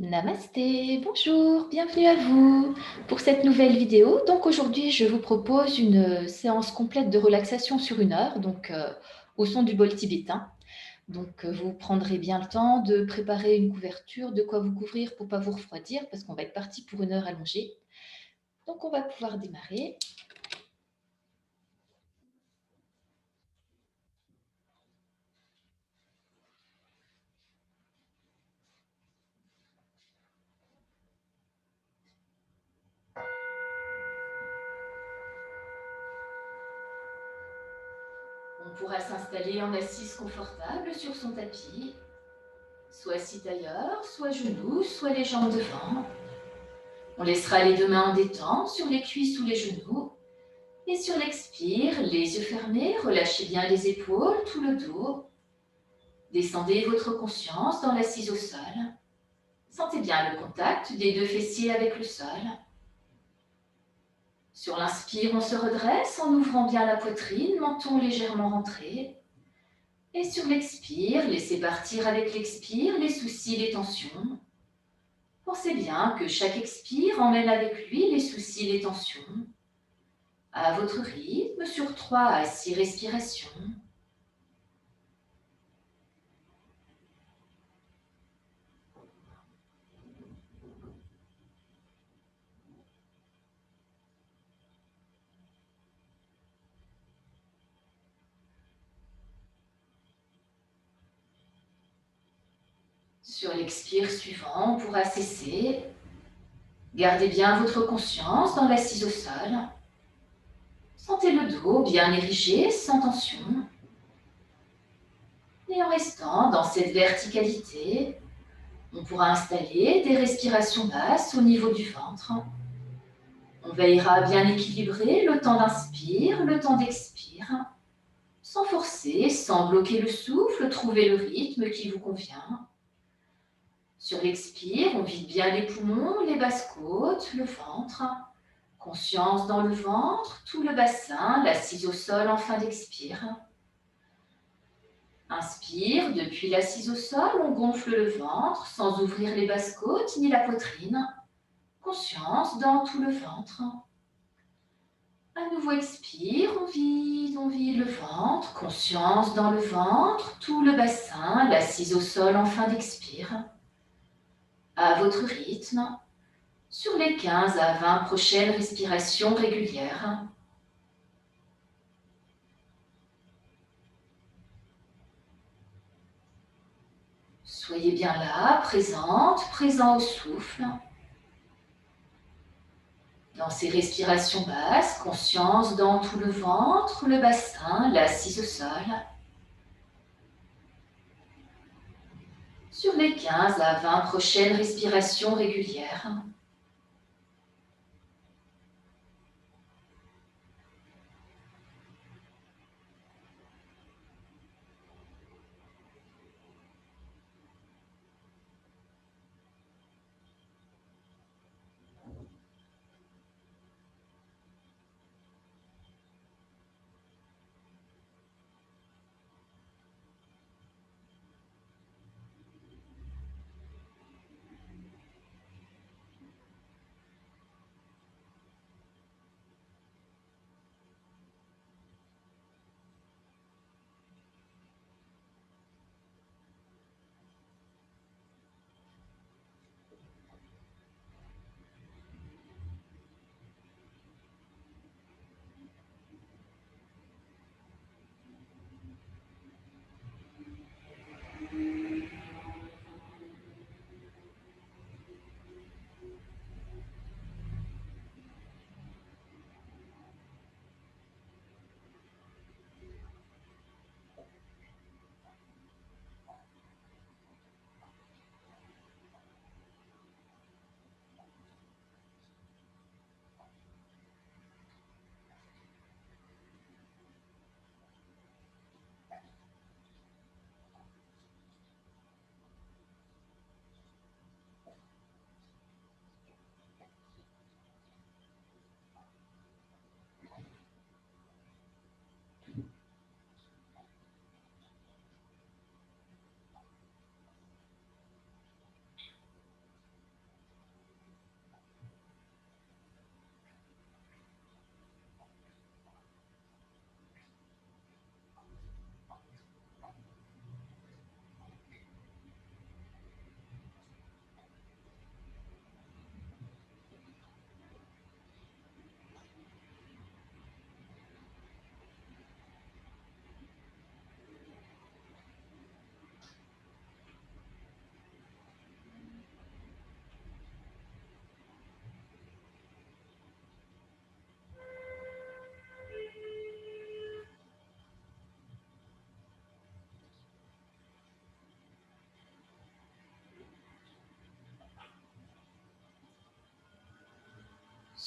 Namasté, bonjour, bienvenue à vous pour cette nouvelle vidéo. Donc aujourd'hui, je vous propose une séance complète de relaxation sur 1 heure, au son du bol tibétain. Vous prendrez bien le temps de préparer une couverture, de quoi vous couvrir pour pas vous refroidir, parce qu'on va être parti pour 1 heure allongée. Donc on va pouvoir démarrer. On pourra s'installer en assise confortable sur son tapis, soit assis tailleur, soit genoux, soit les jambes devant. On laissera les 2 mains en détente sur les cuisses ou les genoux. Et sur l'expire, les yeux fermés, relâchez bien les épaules, tout le dos. Descendez votre conscience dans l'assise au sol. Sentez bien le contact des 2 fessiers avec le sol. Sur l'inspire, on se redresse en ouvrant bien la poitrine, menton légèrement rentré. Et sur l'expire, laissez partir avec l'expire les soucis, les tensions. Pensez bien que chaque expire emmène avec lui les soucis, les tensions. À votre rythme, sur 3 à 6 respirations. Sur l'expire suivant, on pourra cesser. Gardez bien votre conscience dans l'assise au sol. Sentez le dos bien érigé, sans tension. Et en restant dans cette verticalité, on pourra installer des respirations basses au niveau du ventre. On veillera à bien équilibrer le temps d'inspire, le temps d'expire. Sans forcer, sans bloquer le souffle, trouvez le rythme qui vous convient. Sur l'expire, on vide bien les poumons, les basses côtes, le ventre. Conscience dans le ventre, tout le bassin, l'assise au sol en fin d'expire. Inspire, depuis l'assise au sol, on gonfle le ventre sans ouvrir les basses côtes ni la poitrine. Conscience dans tout le ventre. À nouveau expire, on vide le ventre. Conscience dans le ventre, tout le bassin, l'assise au sol en fin d'expire. À votre rythme. Sur les 15 à 20 prochaines respirations régulières. Soyez bien là, présente, présent au souffle. Dans ces respirations basses, conscience dans tout le ventre, le bassin, l'assise au sol. Sur les 15 à 20 prochaines respirations régulières.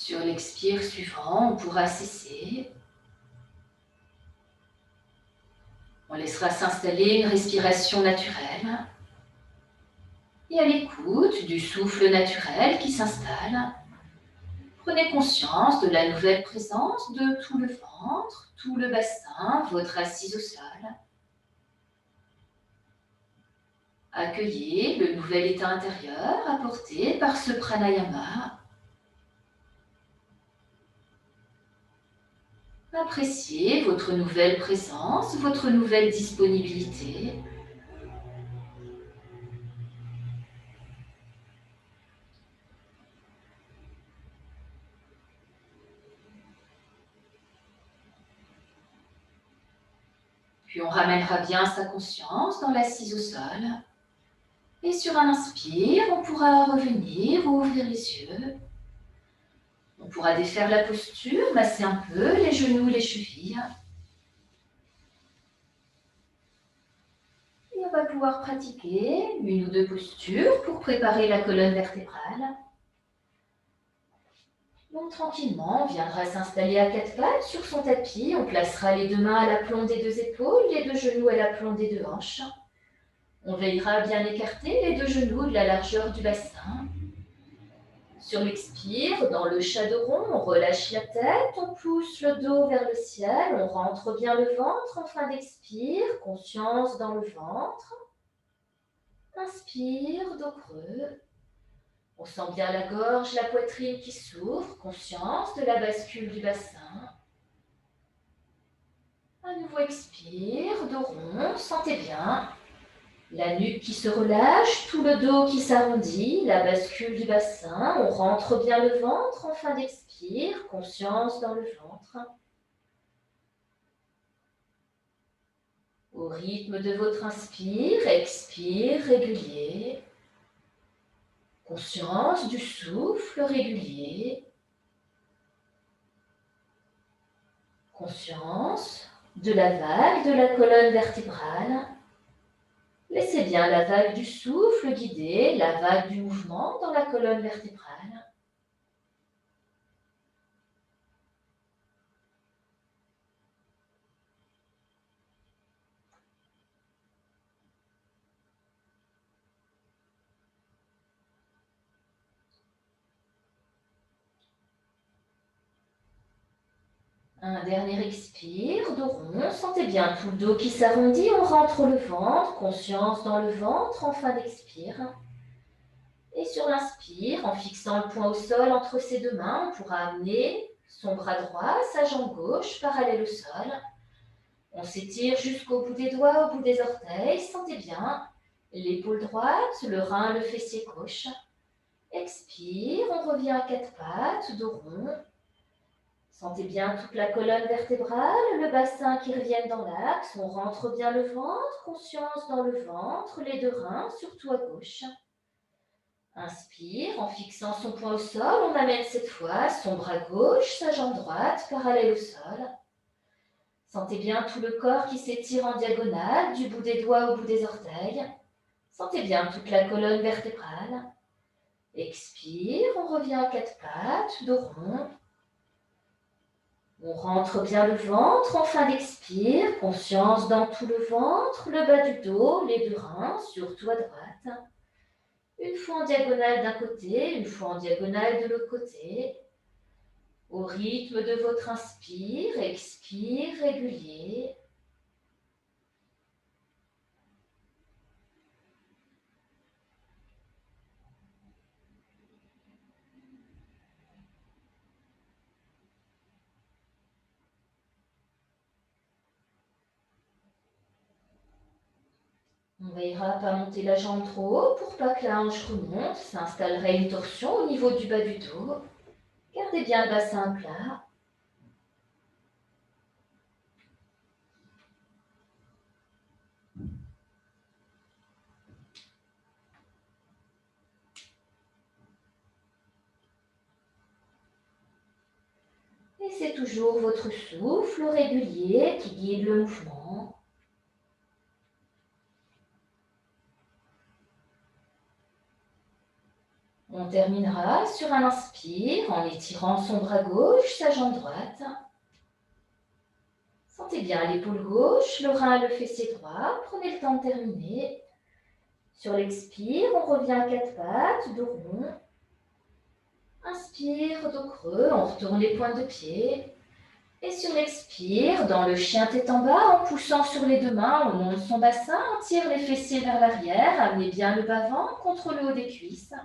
Sur l'expire suivant, on pourra cesser. On laissera s'installer une respiration naturelle. Et à l'écoute du souffle naturel qui s'installe, prenez conscience de la nouvelle présence de tout le ventre, tout le bassin, votre assise au sol. Accueillez le nouvel état intérieur apporté par ce pranayama. Appréciez votre nouvelle présence, votre nouvelle disponibilité. Puis on ramènera bien sa conscience dans l'assise au sol. Et sur un inspire, on pourra revenir ou ouvrir les yeux. On pourra défaire la posture, masser un peu les genoux, les chevilles. Et on va pouvoir pratiquer une ou deux postures pour préparer la colonne vertébrale. Donc tranquillement, on viendra s'installer à quatre pattes sur son tapis. On placera les deux mains à l'aplomb des deux épaules, les deux genoux à l'aplomb des deux hanches. On veillera à bien écarter les deux genoux de la largeur du bassin. Sur l'expire, dans le shadow rond, on relâche la tête, on pousse le dos vers le ciel, on rentre bien le ventre en fin d'expire, conscience dans le ventre. Inspire, dos creux. On sent bien la gorge, la poitrine qui s'ouvre, conscience de la bascule du bassin. À nouveau expire, dos rond, sentez bien la nuque qui se relâche, tout le dos qui s'arrondit, la bascule du bassin. On rentre bien le ventre en fin d'expire, conscience dans le ventre. Au rythme de votre inspire, expire régulier. Conscience du souffle régulier. Conscience de la vague de la colonne vertébrale. Laissez bien la vague du souffle guider la vague du mouvement dans la colonne vertébrale. Un dernier expire, dos rond, sentez bien tout le dos qui s'arrondit, on rentre le ventre, conscience dans le ventre en fin d'expire. Et sur l'inspire, en fixant le poing au sol entre ses deux mains, on pourra amener son bras droit, sa jambe gauche, parallèle au sol. On s'étire jusqu'au bout des doigts, au bout des orteils, sentez bien l'épaule droite, le rein, le fessier gauche. Expire, on revient à quatre pattes, dos rond. Sentez bien toute la colonne vertébrale, le bassin qui reviennent dans l'axe. On rentre bien le ventre, conscience dans le ventre, les deux reins, surtout à gauche. Inspire, en fixant son poing au sol, on amène cette fois son bras gauche, sa jambe droite, parallèle au sol. Sentez bien tout le corps qui s'étire en diagonale, du bout des doigts au bout des orteils. Sentez bien toute la colonne vertébrale. Expire, on revient à quatre pattes, dos rond. On rentre bien le ventre en fin d'expire, conscience dans tout le ventre, le bas du dos, les deux reins, surtout à droite. Une fois en diagonale d'un côté, une fois en diagonale de l'autre côté. Au rythme de votre inspire, expire régulier. On veillera à ne pas monter la jambe trop haut pour pas que la hanche remonte. S'installerait une torsion au niveau du bas du dos. Gardez bien le bassin plat. Et c'est toujours votre souffle régulier qui guide le mouvement. On terminera sur un inspire en étirant son bras gauche, sa jambe droite. Sentez bien l'épaule gauche, le rein, le fessier droit. Prenez le temps de terminer. Sur l'expire, on revient à quatre pattes, dos rond. Inspire, dos creux, on retourne les pointes de pied. Et sur l'expire, dans le chien tête en bas, en poussant sur les deux mains, on monte son bassin, on tire les fessiers vers l'arrière, amenez bien le bas-ventre contre le haut des cuisses.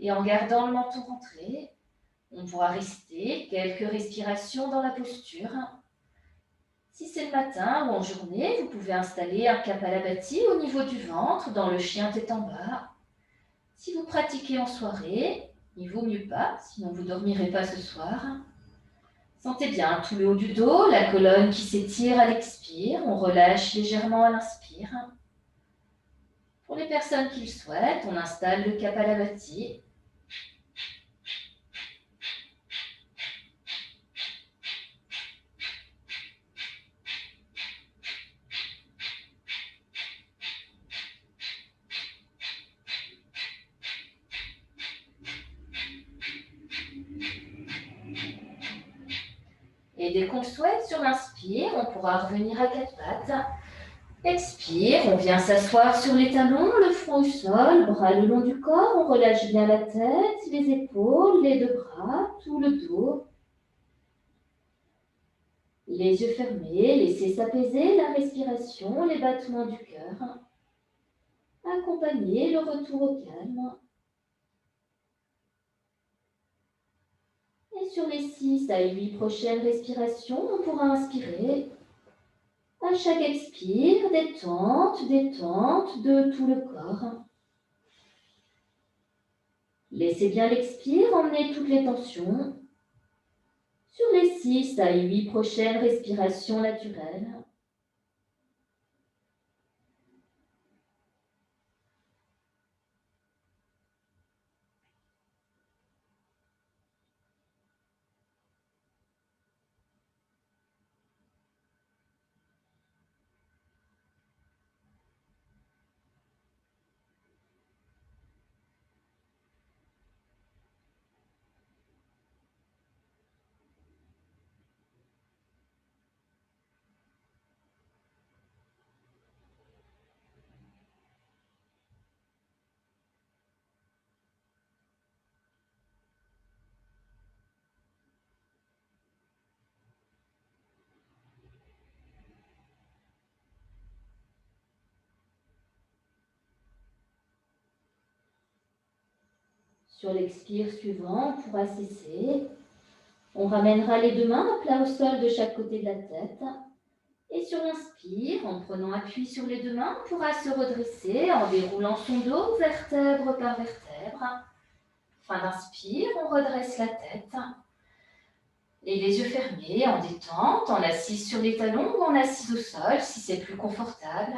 Et en gardant le menton rentré, on pourra rester quelques respirations dans la posture. Si c'est le matin ou en journée, vous pouvez installer un Kapalabhati au niveau du ventre, dans le chien tête en bas. Si vous pratiquez en soirée, il vaut mieux pas, sinon vous ne dormirez pas ce soir. Sentez bien tout le haut du dos, la colonne qui s'étire à l'expire. On relâche légèrement à l'inspire. Pour les personnes qui le souhaitent, on installe le Kapalabhati. Et dès qu'on le souhaite, sur l'inspire, on pourra revenir à quatre pattes. Expire, on vient s'asseoir sur les talons, le front au sol, bras le long du corps. On relâche bien la tête, les épaules, les deux bras, tout le dos. Les yeux fermés, laissez s'apaiser la respiration, les battements du cœur. Accompagnez le retour au calme. Et sur les 6 à 8 prochaines respirations, on pourra inspirer. À chaque expire, détente, détente de tout le corps. Laissez bien l'expire emmener toutes les tensions. Sur les 6 à 8 prochaines respirations naturelles. Sur l'expire suivant, on pourra cesser. On ramènera les deux mains à plat au sol de chaque côté de la tête. Et sur l'inspire, en prenant appui sur les deux mains, on pourra se redresser en déroulant son dos vertèbre par vertèbre. Fin d'inspire, on redresse la tête. Et les yeux fermés, en détente, en assise sur les talons ou en assise au sol si c'est plus confortable.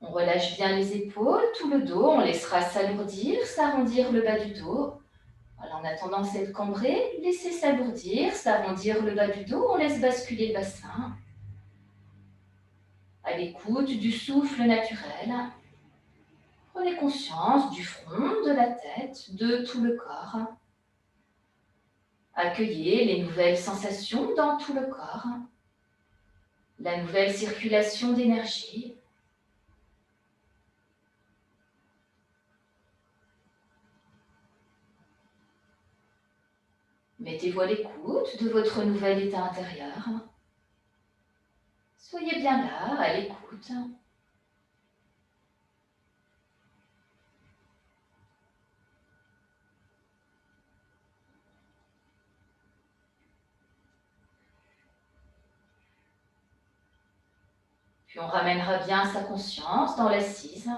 On relâche bien les épaules, tout le dos, on laissera s'alourdir, s'arrondir le bas du dos. Voilà, on a tendance à être cambré, laissez s'alourdir, s'arrondir le bas du dos, on laisse basculer le bassin. À l'écoute du souffle naturel. Prenez conscience du front, de la tête, de tout le corps. Accueillez les nouvelles sensations dans tout le corps. La nouvelle circulation d'énergie. Mettez-vous à l'écoute de votre nouvel état intérieur. Soyez bien là, à l'écoute. Puis on ramènera bien sa conscience dans l'assise.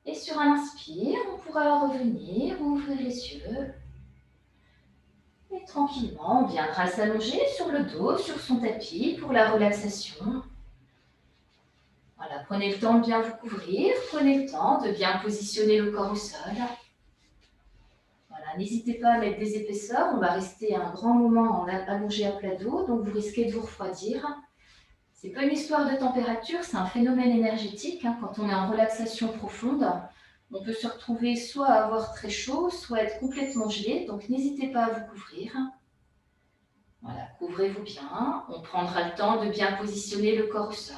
Et sur un inspire, on pourra revenir, ouvrir les yeux. Et tranquillement, on viendra s'allonger sur le dos, sur son tapis pour la relaxation. Voilà, prenez le temps de bien vous couvrir, prenez le temps de bien positionner le corps au sol. Voilà, n'hésitez pas à mettre des épaisseurs, on va rester un grand moment allongé à plat dos, donc vous risquez de vous refroidir. C'est pas une histoire de température, c'est un phénomène énergétique. Quand on est en relaxation profonde, On peut se retrouver soit à avoir très chaud, soit être complètement gelé, donc n'hésitez pas à vous couvrir. Voilà, couvrez-vous bien. On prendra le temps de bien positionner le corps au sol.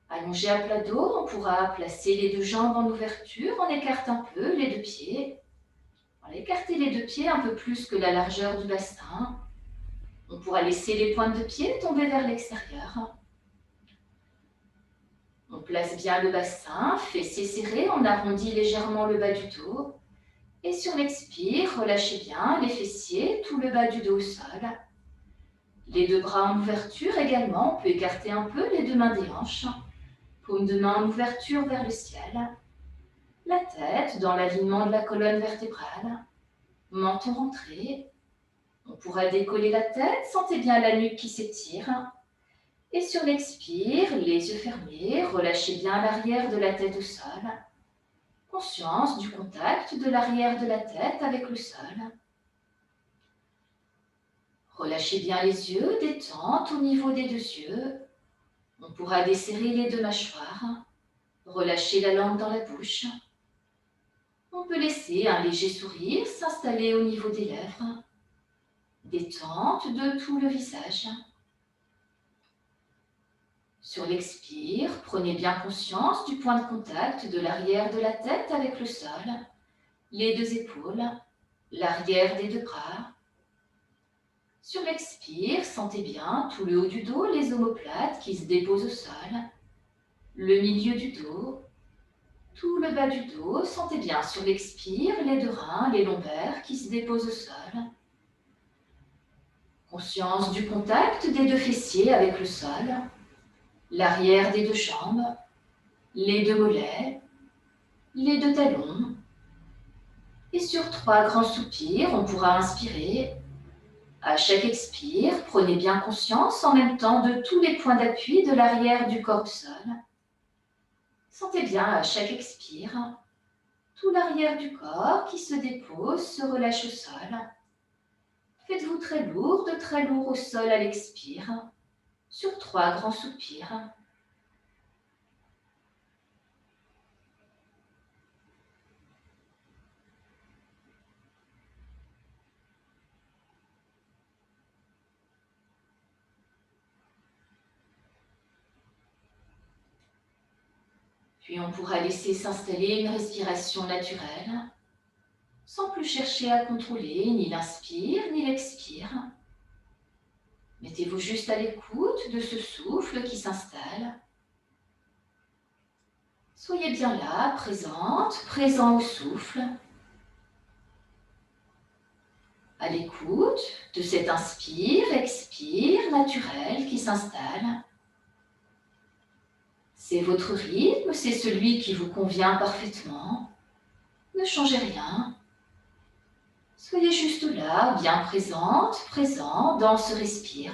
Allongé à plat dos, on pourra placer les deux jambes en ouverture. On écarte un peu les deux pieds. Voilà, écartez les deux pieds un peu plus que la largeur du bassin. On pourra laisser les pointes de pied tomber vers l'extérieur. On place bien le bassin, fessiers serrés, on arrondit légèrement le bas du dos. Et sur l'expire, relâchez bien les fessiers, tout le bas du dos au sol. Les deux bras en ouverture également, on peut écarter un peu les deux mains des hanches. Paume de main en ouverture vers le ciel. La tête dans l'alignement de la colonne vertébrale. Menton rentré. On pourra décoller la tête, sentez bien la nuque qui s'étire. Et sur l'expire, les yeux fermés, relâchez bien l'arrière de la tête au sol. Conscience du contact de l'arrière de la tête avec le sol. Relâchez bien les yeux, détente au niveau des deux yeux. On pourra desserrer les deux mâchoires. Relâcher la langue dans la bouche. On peut laisser un léger sourire s'installer au niveau des lèvres. Détente de tout le visage. Sur l'expire, prenez bien conscience du point de contact de l'arrière de la tête avec le sol, les deux épaules, l'arrière des deux bras. Sur l'expire, sentez bien tout le haut du dos, les omoplates qui se déposent au sol, le milieu du dos, tout le bas du dos. Sentez bien sur l'expire les deux reins, les lombaires qui se déposent au sol. Conscience du contact des deux fessiers avec le sol, l'arrière des deux jambes, les deux mollets, les deux talons. Et sur 3 grands soupirs, on pourra inspirer. À chaque expire, prenez bien conscience en même temps de tous les points d'appui de l'arrière du corps au sol. Sentez bien à chaque expire, tout l'arrière du corps qui se dépose, se relâche au sol. Faites-vous très lourd au sol à l'expire, sur 3 grands soupirs. Puis on pourra laisser s'installer une respiration naturelle, sans plus chercher à contrôler ni l'inspire ni l'expire. Mettez-vous juste à l'écoute de ce souffle qui s'installe. Soyez bien là, présente, présent au souffle. À l'écoute de cet inspire, expire naturel qui s'installe. C'est votre rythme, c'est celui qui vous convient parfaitement. Ne changez rien. Soyez juste là, bien présente, présent dans ce respire.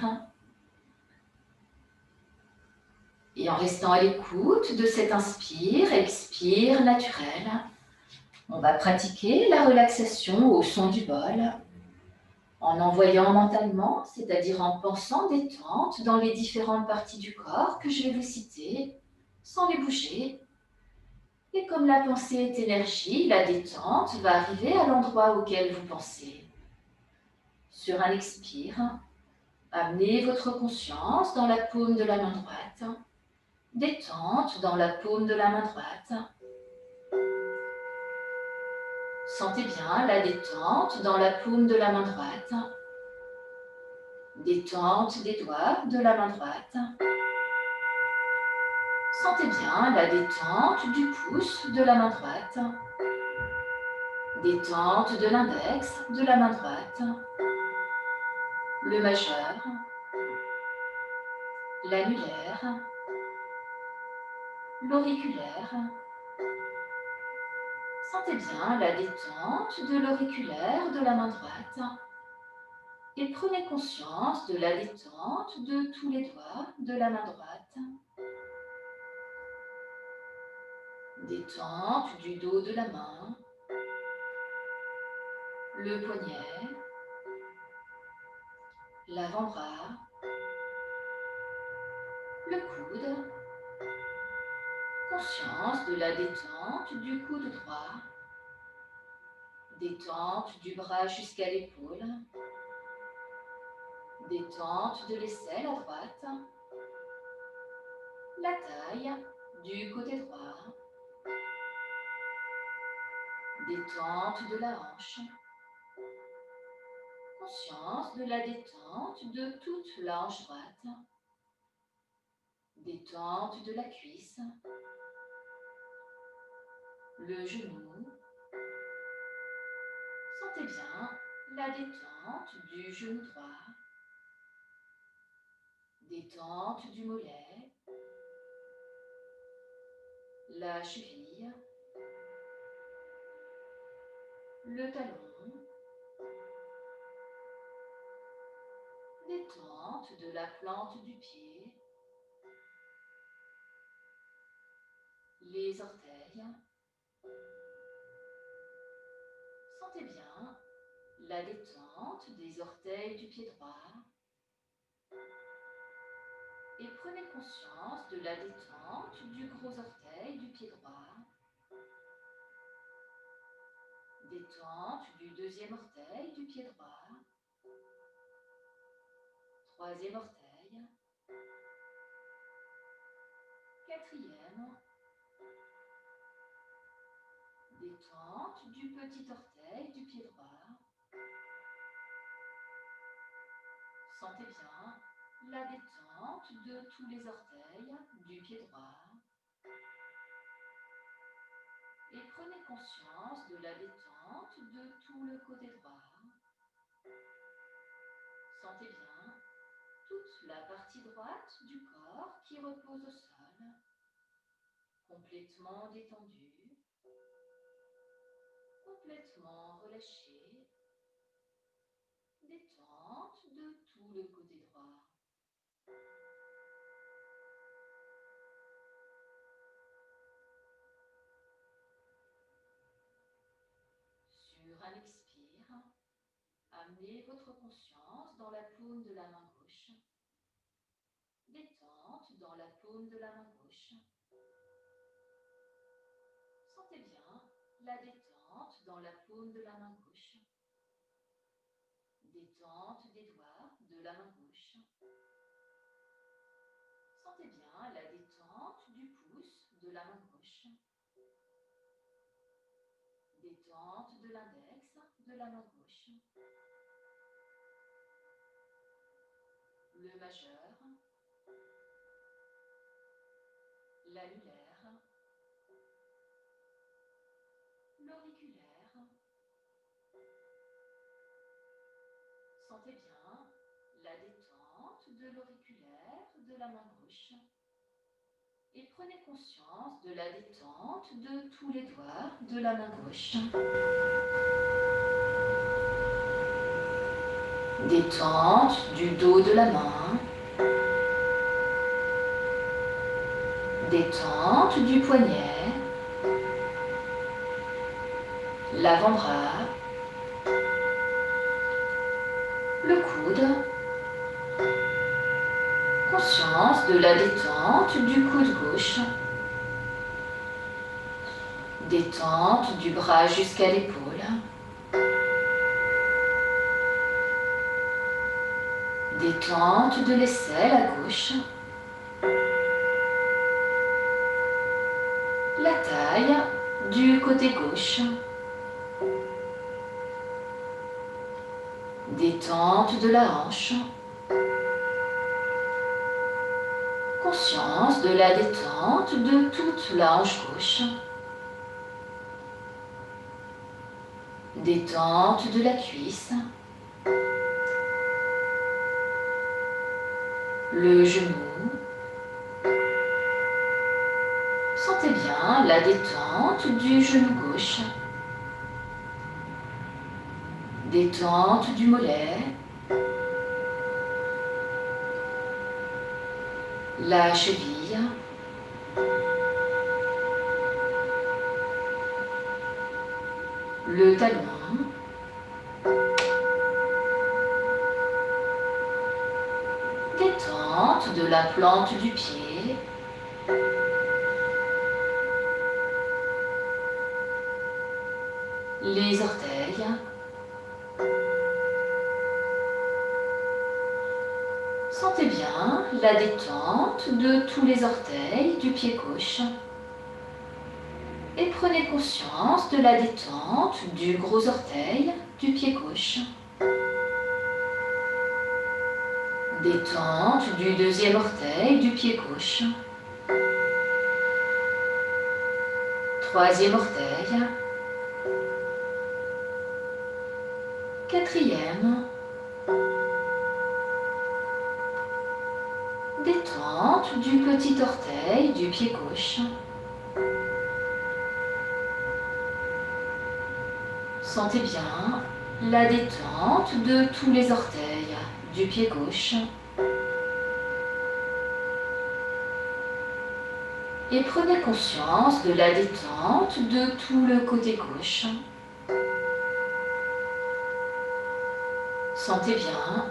Et en restant à l'écoute de cet inspire, expire naturel, on va pratiquer la relaxation au son du bol, en envoyant mentalement, c'est-à-dire en pensant détente dans les différentes parties du corps que je vais vous citer, sans les bouger. Et comme la pensée est énergie, la détente va arriver à l'endroit auquel vous pensez. Sur un expire, amenez votre conscience dans la paume de la main droite. Détente dans la paume de la main droite. Sentez bien la détente dans la paume de la main droite. Détente des doigts de la main droite. Sentez bien la détente du pouce de la main droite. Détente de l'index de la main droite. Le majeur. L'annulaire. L'auriculaire. Sentez bien la détente de l'auriculaire de la main droite. Et prenez conscience de la détente de tous les doigts de la main droite. Détente du dos de la main, le poignet, l'avant-bras, le coude, Conscience de la détente du coude droit, détente du bras jusqu'à l'épaule, détente de l'aisselle à droite, la taille du côté droit, détente de la hanche, conscience de la détente de toute la hanche droite, détente de la cuisse, le genou. Sentez bien la détente du genou droit, détente du mollet, la cheville, le talon, détente de la plante du pied, les orteils. Sentez bien la détente des orteils du pied droit et prenez conscience de la détente du gros orteil du pied droit, détente du deuxième orteil du pied droit, troisième orteil, quatrième, détente du petit orteil du pied droit. Sentez bien la détente de tous les orteils du pied droit. Et prenez conscience de la détente de tout le côté droit. Sentez bien toute la partie droite du corps qui repose au sol, complètement détendue, complètement relâchée, détente de tout le côté droit. Sur un expire, amenez votre conscience dans la paume de la main gauche. Détente dans la paume de la main gauche. Sentez bien la détente dans la paume de la main gauche. Détente des doigts de la main gauche. Sentez bien la détente du pouce de la main gauche. Détente de l'index de la main gauche. Le majeur. L'annulaire. L'auriculaire. Sentez bien la détente de l'auriculaire de la main gauche. Et prenez conscience de la détente de tous les doigts de la main gauche. Détente du dos de la main. Détente du poignet. L'avant-bras. Le coude. Conscience de la détente du coude gauche. Détente du bras jusqu'à l'épaule. Détente de l'aisselle à gauche. La taille du côté gauche. Détente de la hanche. Conscience de la détente de toute la hanche gauche. Détente de la cuisse. Le genou. Sentez bien la détente du genou gauche. Détente du mollet. La cheville. Le talon. Détente de la plante du pied. les orteils. Sentez bien la détente de tous les orteils du pied gauche. Et prenez conscience de la détente du gros orteil du pied gauche. Détente du deuxième orteil du pied gauche. Troisième orteil. Quatrième. Détente du petit orteil du pied gauche. Sentez bien la détente de tous les orteils du pied gauche. Et prenez conscience de la détente de tout le côté gauche. Sentez bien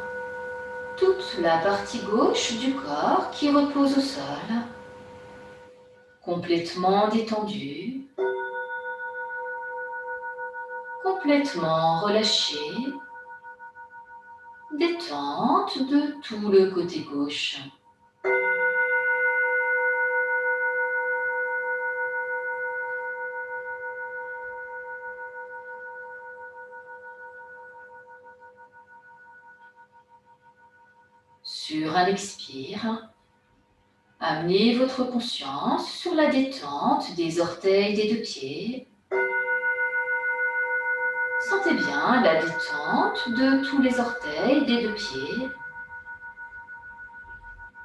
toute la partie gauche du corps qui repose au sol, complètement détendue, complètement relâchée, détente de tout le côté gauche. Sur un expire, amenez votre conscience sur la détente des orteils des deux pieds. Sentez bien la détente de tous les orteils des deux pieds.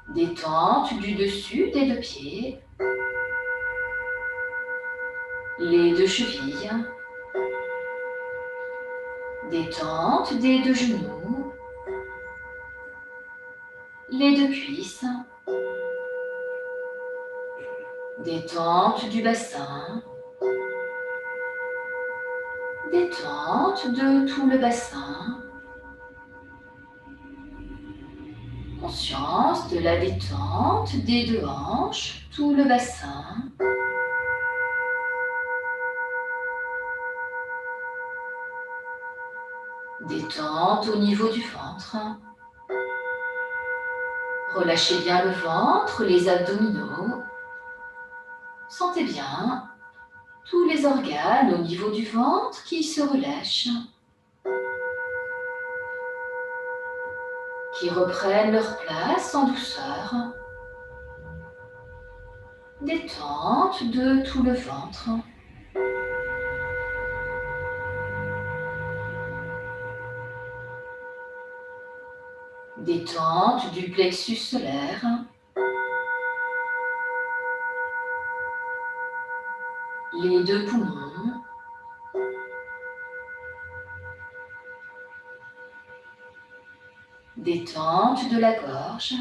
Détente du dessus des deux pieds. Les deux chevilles. Détente des deux genoux. Les deux cuisses. Détente du bassin. Détente de tout le bassin. Conscience de la détente des deux hanches, tout le bassin. Détente au niveau du ventre. Relâchez bien le ventre, les abdominaux. Sentez bien tous les organes au niveau du ventre qui se relâchent, qui reprennent leur place en douceur. Détente de tout le ventre. Détente du plexus solaire. Les deux poumons. Détente de la gorge.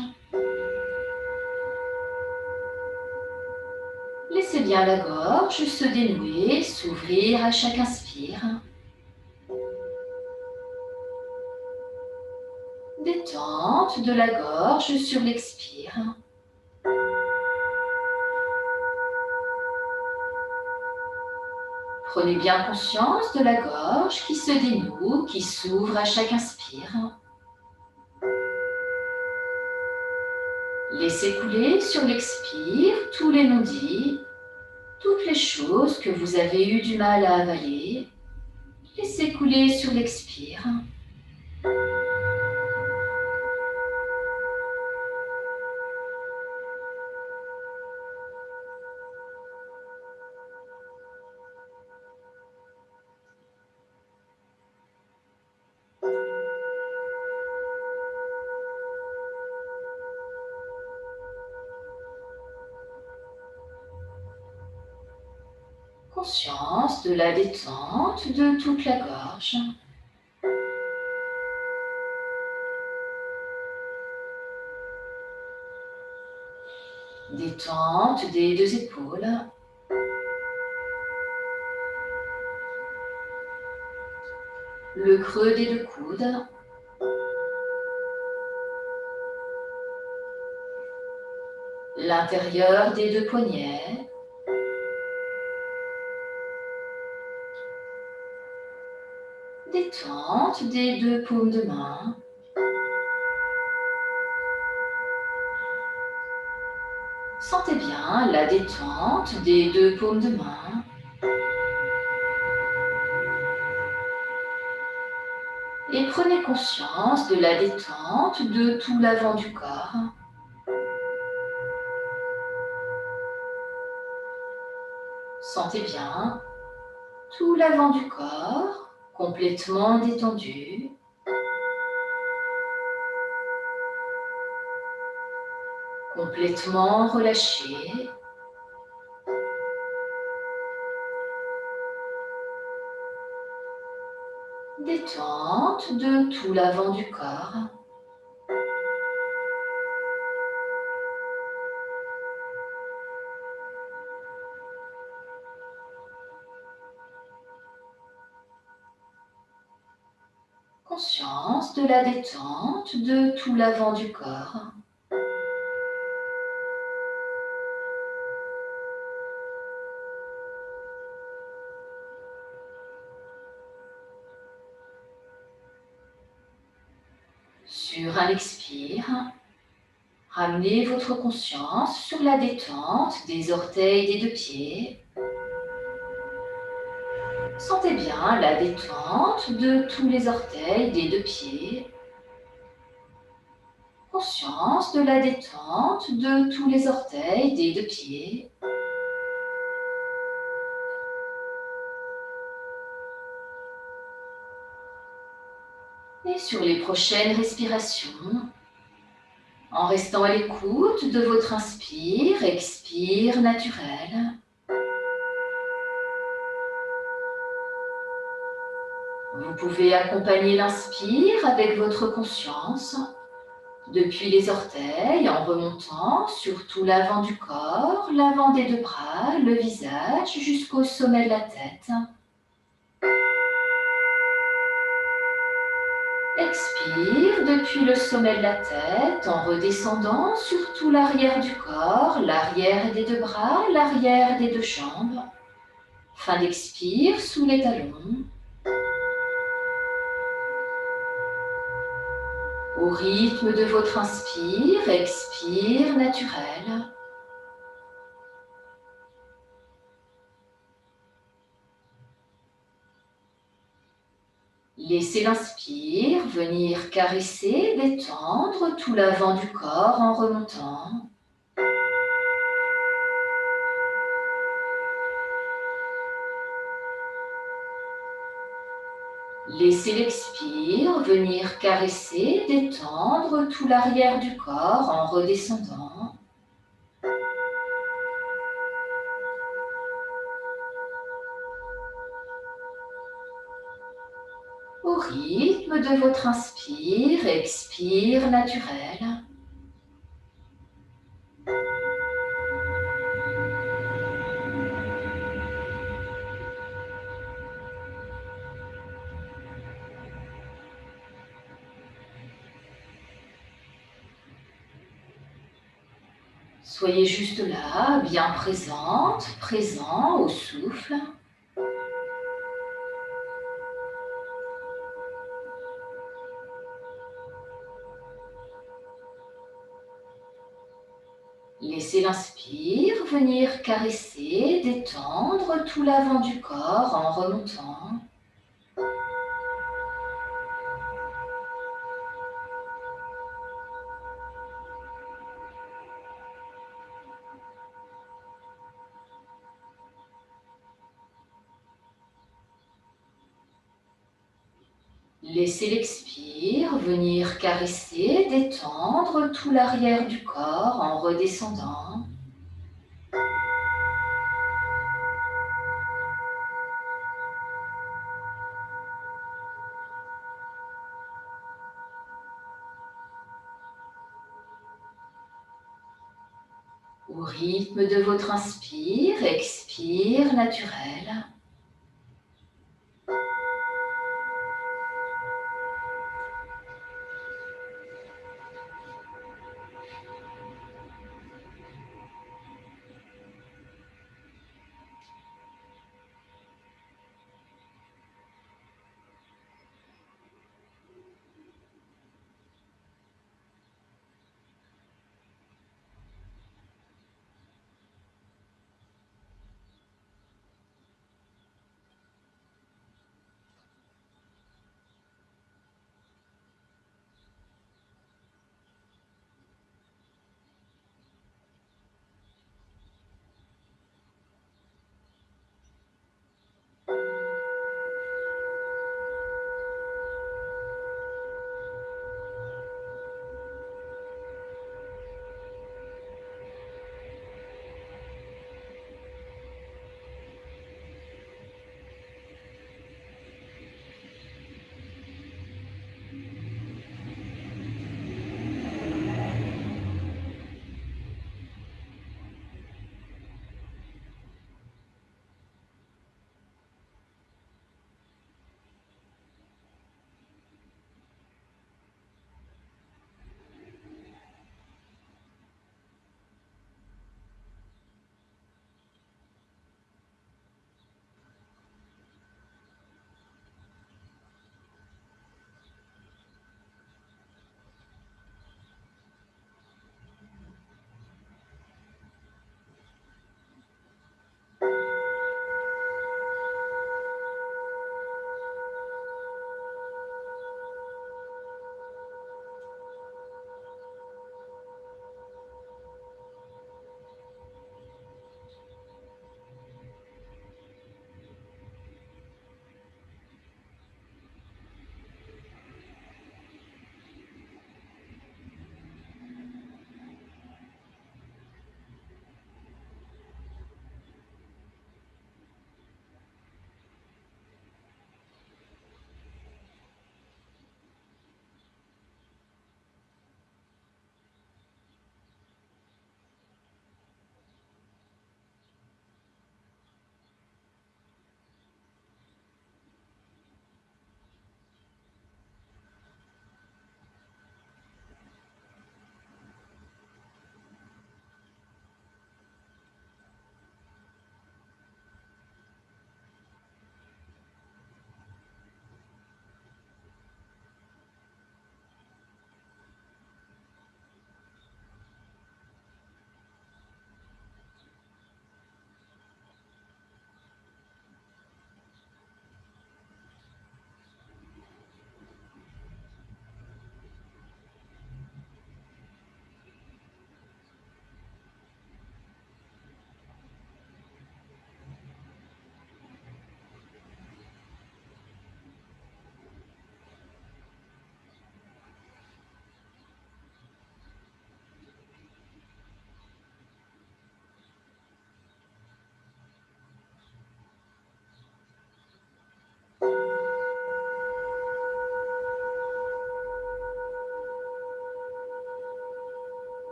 Laissez bien la gorge se dénouer, s'ouvrir à chaque inspire. Détente de la gorge sur l'expire. Prenez bien conscience de la gorge qui se dénoue, qui s'ouvre à chaque inspire. Laissez couler sur l'expire tous les non-dits, toutes les choses que vous avez eu du mal à avaler. Laissez couler sur l'expire. Conscience de la détente de toute la gorge. Détente des deux épaules. Le creux des deux coudes. L'intérieur des deux poignets. Détente des deux paumes de main. Sentez bien la détente des deux paumes de main. Et prenez conscience de la détente de tout l'avant du corps. Sentez bien tout l'avant du corps complètement détendu. Complètement relâché. Détente de tout l'avant du corps. Conscience de la détente de tout l'avant du corps. Sur un expire, ramenez votre conscience sur la détente des orteils des deux pieds. Sentez bien la détente de tous les orteils des deux pieds. Conscience de la détente de tous les orteils des deux pieds. Et sur les prochaines respirations, en restant à l'écoute de votre inspire, expire naturel. Vous pouvez accompagner l'inspire avec votre conscience, depuis les orteils en remontant sur tout l'avant du corps, l'avant des deux bras, le visage jusqu'au sommet de la tête. Expire depuis le sommet de la tête en redescendant sur tout l'arrière du corps, l'arrière des deux bras, l'arrière des deux jambes. Fin d'expire sous les talons. Au rythme de votre inspire, expire naturel. Laissez l'inspire venir caresser, détendre tout l'avant du corps en remontant. Laissez l'expire venir caresser, détendre tout l'arrière du corps en redescendant. Au rythme de votre inspire, expire naturel. Soyez juste là, bien présente, présent au souffle. Laissez l'inspire venir caresser, détendre tout l'avant du corps en remontant. Laissez l'expire venir caresser, détendre tout l'arrière du corps en redescendant. Au rythme de votre inspire, expire naturel.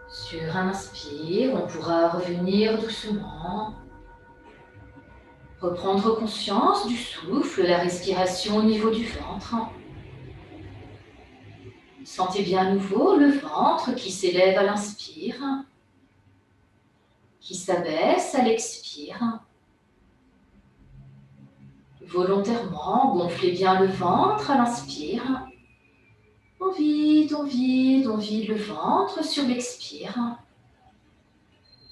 Sur un inspire, on pourra revenir doucement, reprendre conscience du souffle, la respiration au niveau du ventre. Sentez bien à nouveau le ventre qui s'élève à l'inspire, qui s'abaisse à l'expire. Volontairement, gonflez bien le ventre à l'inspire. On vide, on vide, on vide le ventre sur l'expire.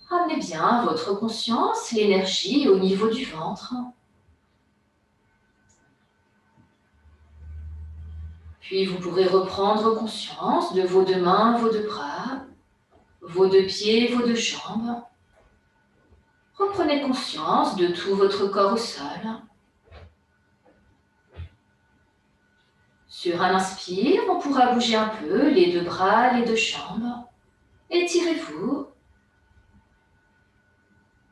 Ramenez bien votre conscience, l'énergie au niveau du ventre. Puis vous pourrez reprendre conscience de vos deux mains, vos deux bras, vos deux pieds, vos deux jambes. Reprenez conscience de tout votre corps au sol. Sur un inspire, on pourra bouger un peu les deux bras, les deux jambes. Étirez-vous.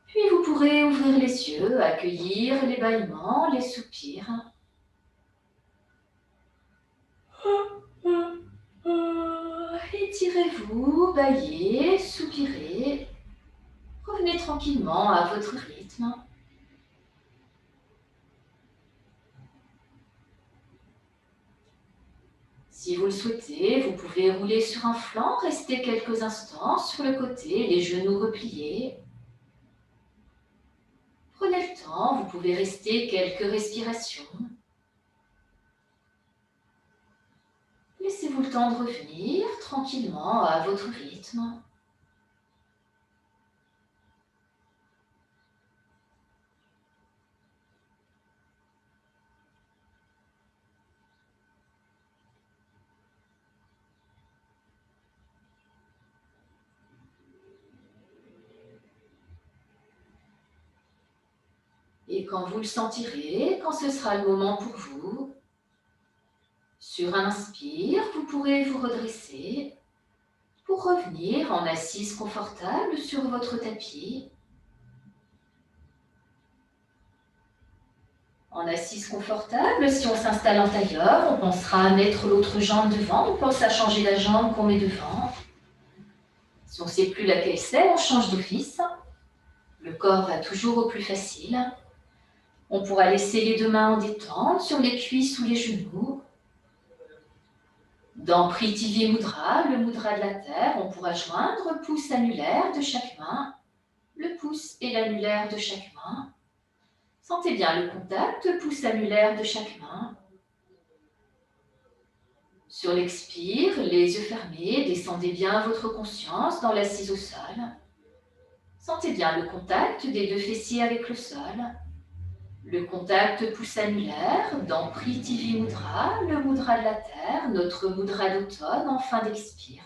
Puis vous pourrez ouvrir les yeux, accueillir les bâillements, les soupirs. Étirez-vous, bâillez, soupirez. Revenez tranquillement à votre rythme. Si vous le souhaitez, vous pouvez rouler sur un flanc, rester quelques instants sur le côté, les genoux repliés. Prenez le temps, vous pouvez rester quelques respirations. Laissez-vous le temps de revenir tranquillement à votre rythme. Et quand vous le sentirez, quand ce sera le moment pour vous, sur un inspire, vous pourrez vous redresser pour revenir en assise confortable sur votre tapis. En assise confortable, si on s'installe en tailleur, on pensera à mettre l'autre jambe devant, on pense à changer la jambe qu'on met devant. Si on ne sait plus laquelle c'est, on change d'office. Le corps va toujours au plus facile. On pourra laisser les deux mains en détente sur les cuisses ou les genoux. Dans Prithvi Mudra, le mudra de la terre, on pourra joindre pouce annulaire de chaque main, le pouce et l'annulaire de chaque main. Sentez bien le contact pouce annulaire de chaque main. Sur l'expire, les yeux fermés, descendez bien votre conscience dans l'assise au sol. Sentez bien le contact des deux fessiers avec le sol. Le contact pouce annulaire dans Prithvi Mudra, le mudra de la terre, notre mudra d'automne en fin d'expire.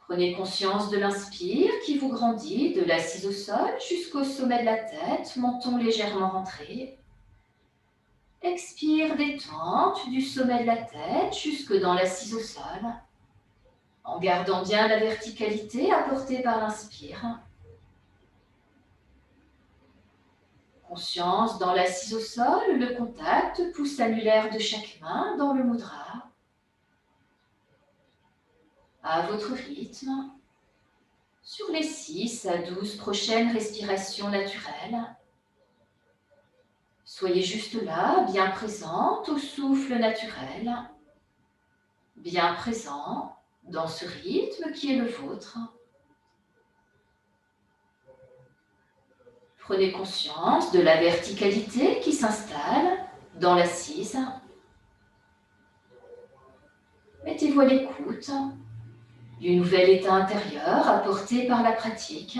Prenez conscience de l'inspire qui vous grandit de l'assise au sol jusqu'au sommet de la tête, menton légèrement rentré. Expire, détente du sommet de la tête jusque dans l'assise au sol, en gardant bien la verticalité apportée par l'inspire. Conscience dans l'assise au sol, le contact pouce annulaire de chaque main dans le mudra. À votre rythme, sur les 6 à 12 prochaines respirations naturelles. Soyez juste là, bien présente au souffle naturel, bien présent dans ce rythme qui est le vôtre. Prenez conscience de la verticalité qui s'installe dans l'assise. Mettez-vous à l'écoute du nouvel état intérieur apporté par la pratique.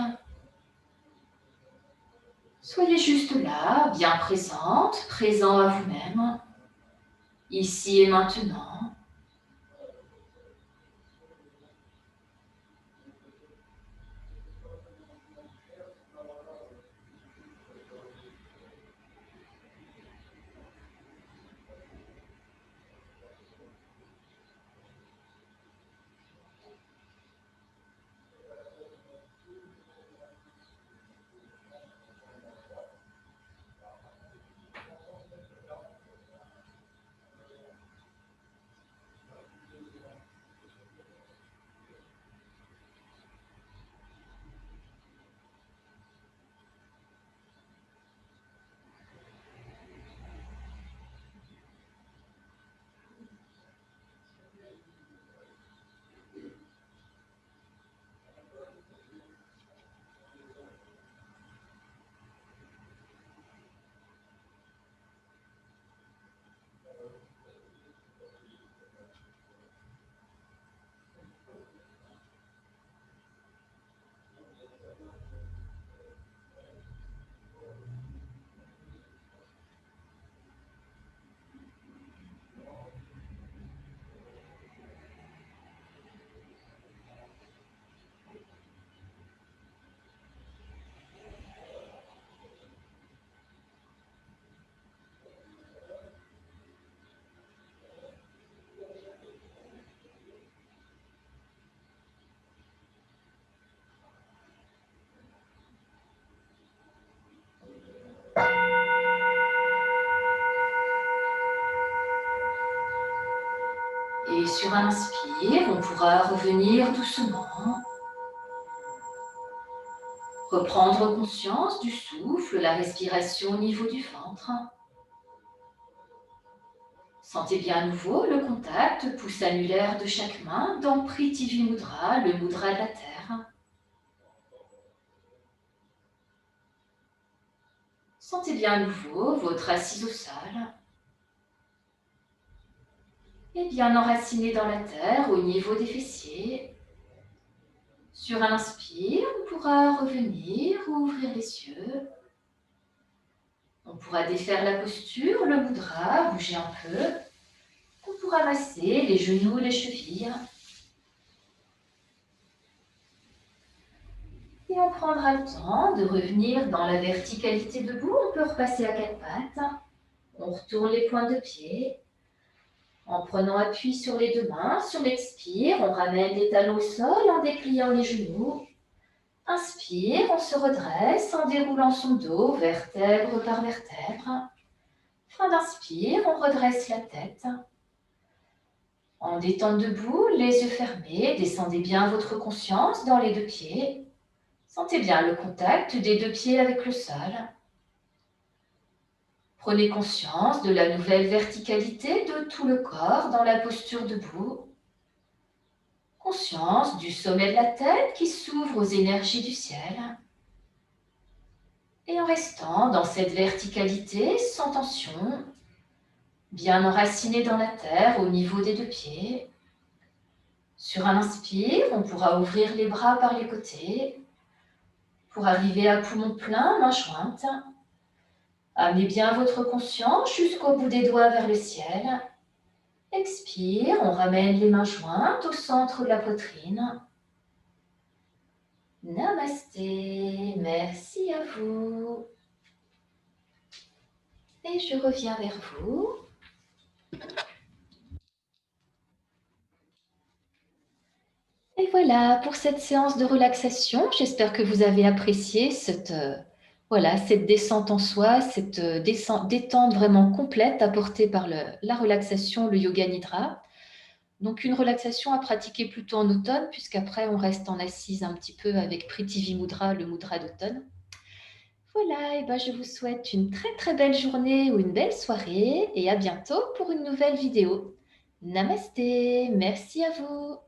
Soyez juste là, bien présente, présent à vous-même, ici et maintenant. Et sur un inspire, on pourra revenir doucement. Reprendre conscience du souffle, la respiration au niveau du ventre. Sentez bien à nouveau le contact pouce annulaire de chaque main dans Prithvi Mudra, le mudra de la terre. Sentez bien à nouveau votre assise au sol. Et bien enraciné dans la terre au niveau des fessiers. Sur un inspire, on pourra revenir ou ouvrir les yeux. On pourra défaire la posture, le mudra, bouger un peu. On pourra masser les genoux, les chevilles. Et on prendra le temps de revenir dans la verticalité debout. On peut repasser à quatre pattes. On retourne les pointes de pied. En prenant appui sur les deux mains, sur l'expire, on ramène les talons au sol en dépliant les genoux. Inspire, on se redresse en déroulant son dos, vertèbre par vertèbre. Fin d'inspire, on redresse la tête. En détente debout, les yeux fermés, descendez bien votre conscience dans les deux pieds. Sentez bien le contact des deux pieds avec le sol. Prenez conscience de la nouvelle verticalité de tout le corps dans la posture debout. Conscience du sommet de la tête qui s'ouvre aux énergies du ciel. Et en restant dans cette verticalité, sans tension, bien enraciné dans la terre au niveau des deux pieds. Sur un inspire, on pourra ouvrir les bras par les côtés pour arriver à poumon plein, main jointe. Amenez bien votre conscience jusqu'au bout des doigts vers le ciel. Expire, on ramène les mains jointes au centre de la poitrine. Namasté, merci à vous. Et je reviens vers vous. Et voilà pour cette séance de relaxation. J'espère que vous avez apprécié cette descente en soi, cette détente vraiment complète apportée par la relaxation, le yoga nidra. Donc une relaxation à pratiquer plutôt en automne, puisqu'après on reste en assise un petit peu avec Prithvi Mudra, le mudra d'automne. Voilà, et ben je vous souhaite une très très belle journée ou une belle soirée et à bientôt pour une nouvelle vidéo. Namasté, merci à vous.